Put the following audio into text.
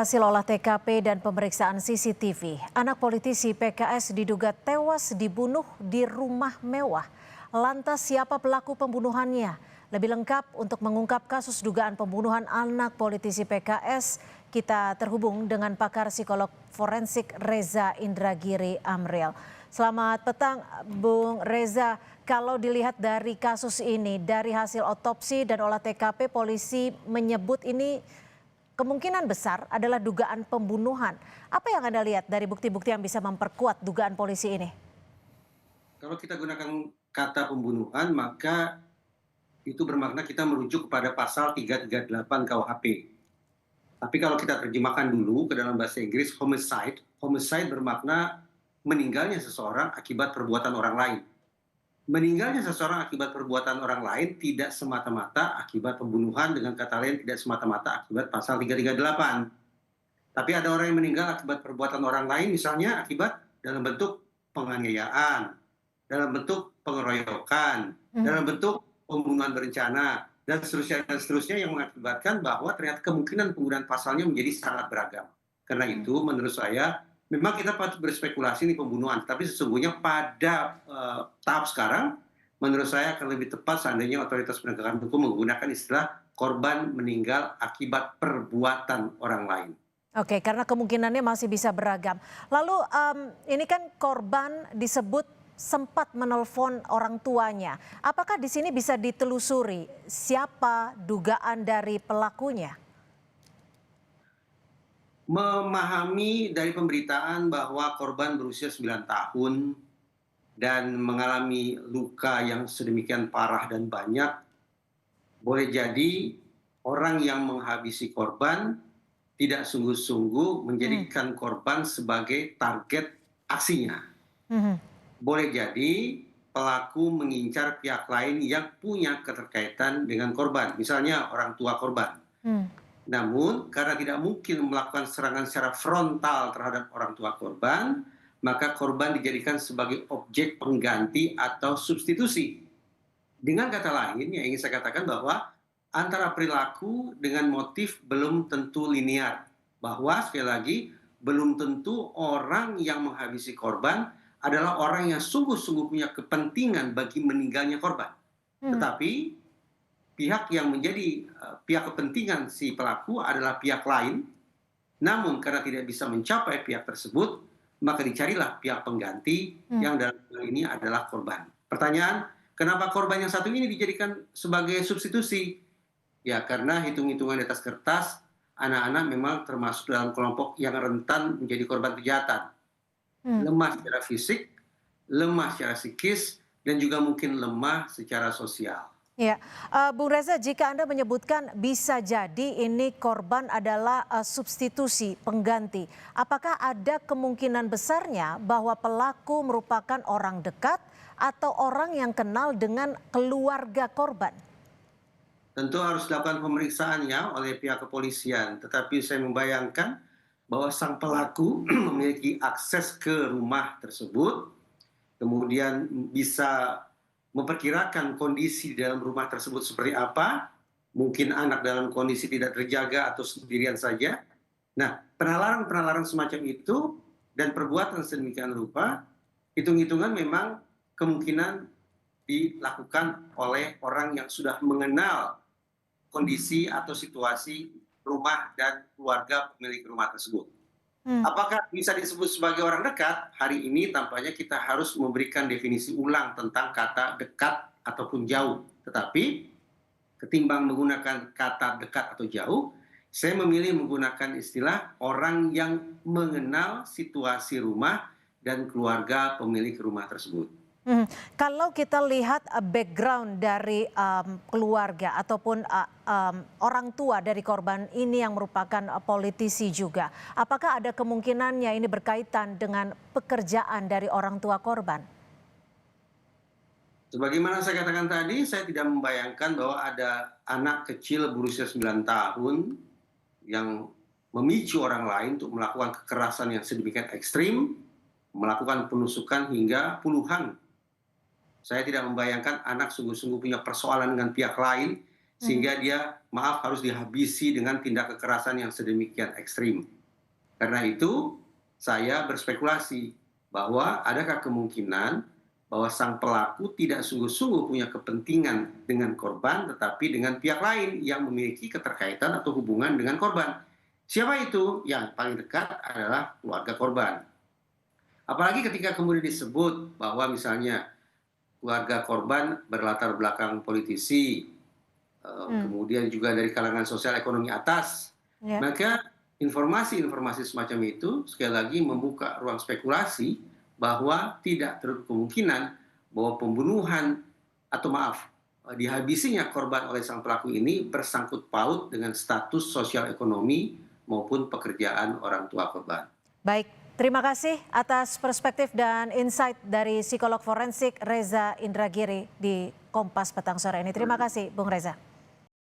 hasil olah TKP dan pemeriksaan CCTV, anak politisi PKS diduga tewas dibunuh di rumah mewah. Lantas siapa pelaku pembunuhannya? Lebih lengkap untuk mengungkap kasus dugaan pembunuhan anak politisi PKS, kita terhubung dengan pakar psikolog forensik Reza Indragiri Amril. Selamat petang, Bung Reza. Kalau dilihat dari kasus ini, dari hasil otopsi dan olah TKP, polisi menyebut ini kemungkinan besar adalah dugaan pembunuhan. Apa yang Anda lihat dari bukti-bukti yang bisa memperkuat dugaan polisi ini? Kalau kita gunakan kata pembunuhan, maka itu bermakna kita merujuk kepada pasal 338 KUHP. Tapi kalau kita terjemahkan dulu ke dalam bahasa Inggris, homicide bermakna meninggalnya seseorang akibat perbuatan orang lain. Meninggalnya seseorang akibat perbuatan orang lain tidak semata-mata akibat pembunuhan, dengan kata lain tidak semata-mata akibat pasal 338. Tapi ada orang yang meninggal akibat perbuatan orang lain, misalnya akibat dalam bentuk penganiayaan, dalam bentuk pengeroyokan, dalam bentuk pembunuhan berencana, dan seterusnya yang mengakibatkan bahwa ternyata kemungkinan penggunaan pasalnya menjadi sangat beragam. Karena itu menurut saya memang kita patut berspekulasi ini pembunuhan, tapi sesungguhnya pada tahap sekarang menurut saya akan lebih tepat seandainya otoritas penegakan hukum menggunakan istilah korban meninggal akibat perbuatan orang lain. Oke, karena kemungkinannya masih bisa beragam. Lalu ini kan korban disebut sempat menelpon orang tuanya. Apakah di sini bisa ditelusuri siapa dugaan dari pelakunya? Memahami dari pemberitaan bahwa korban berusia 9 tahun dan mengalami luka yang sedemikian parah dan banyak, boleh jadi orang yang menghabisi korban tidak sungguh-sungguh menjadikan korban sebagai target aksinya. Mhm. Boleh jadi pelaku mengincar pihak lain yang punya keterkaitan dengan korban, misalnya orang tua korban. Hmm. Namun karena tidak mungkin melakukan serangan secara frontal terhadap orang tua korban, maka korban dijadikan sebagai objek pengganti atau substitusi. Dengan kata lain, yang ingin saya katakan bahwa antara perilaku dengan motif belum tentu linear. Bahwa sekali lagi, belum tentu orang yang menghabisi korban adalah orang yang sungguh-sungguh punya kepentingan bagi meninggalnya korban. Hmm. Tetapi pihak yang menjadi pihak kepentingan si pelaku adalah pihak lain, namun karena tidak bisa mencapai pihak tersebut, maka dicarilah pihak pengganti yang dalam hal ini adalah korban. Pertanyaan, kenapa korban yang satu ini dijadikan sebagai substitusi? Ya karena hitung-hitungan di atas kertas, anak-anak memang termasuk dalam kelompok yang rentan menjadi korban kejahatan. Lemah secara fisik, lemah secara psikis, dan juga mungkin lemah secara sosial. Ya, Bung Reza, jika Anda menyebutkan bisa jadi ini korban adalah substitusi pengganti, apakah ada kemungkinan besarnya bahwa pelaku merupakan orang dekat atau orang yang kenal dengan keluarga korban? Tentu harus dilakukan pemeriksaannya oleh pihak kepolisian, tetapi saya membayangkan bahwa sang pelaku memiliki akses ke rumah tersebut, kemudian bisa memperkirakan kondisi di dalam rumah tersebut seperti apa, mungkin anak dalam kondisi tidak terjaga atau sendirian saja. Nah, penalaran-penalaran semacam itu dan perbuatan sedemikian rupa, hitung-hitungan memang kemungkinan dilakukan oleh orang yang sudah mengenal kondisi atau situasi rumah dan keluarga pemilik rumah tersebut. Hmm. Apakah bisa disebut sebagai orang dekat? Hari ini tampaknya kita harus memberikan definisi ulang tentang kata dekat ataupun jauh. Tetapi ketimbang menggunakan kata dekat atau jauh, saya memilih menggunakan istilah orang yang mengenal situasi rumah dan keluarga pemilik rumah tersebut. Kalau kita lihat background dari keluarga ataupun orang tua dari korban ini yang merupakan politisi juga, apakah ada kemungkinannya ini berkaitan dengan pekerjaan dari orang tua korban? Sebagaimana saya katakan tadi, saya tidak membayangkan bahwa ada anak kecil berusia 9 tahun yang memicu orang lain untuk melakukan kekerasan yang sedemikian ekstrim, melakukan penusukan hingga puluhan. Saya tidak membayangkan anak sungguh-sungguh punya persoalan dengan pihak lain sehingga dia maaf harus dihabisi dengan tindak kekerasan yang sedemikian ekstrim. Karena itu saya berspekulasi bahwa adakah kemungkinan bahwa sang pelaku tidak sungguh-sungguh punya kepentingan dengan korban, tetapi dengan pihak lain yang memiliki keterkaitan atau hubungan dengan korban. Siapa itu? Yang paling dekat adalah keluarga korban. Apalagi ketika kemudian disebut bahwa misalnya keluarga korban berlatar belakang politisi, kemudian juga dari kalangan sosial ekonomi atas, maka informasi-informasi semacam itu sekali lagi membuka ruang spekulasi bahwa tidak terlalu kemungkinan bahwa pembunuhan atau maaf dihabisinya korban oleh sang pelaku ini bersangkut paut dengan status sosial ekonomi maupun pekerjaan orang tua korban. Baik, terima kasih atas perspektif dan insight dari psikolog forensik Reza Indragiri di Kompas Petang sore ini. Terima kasih, Bung Reza.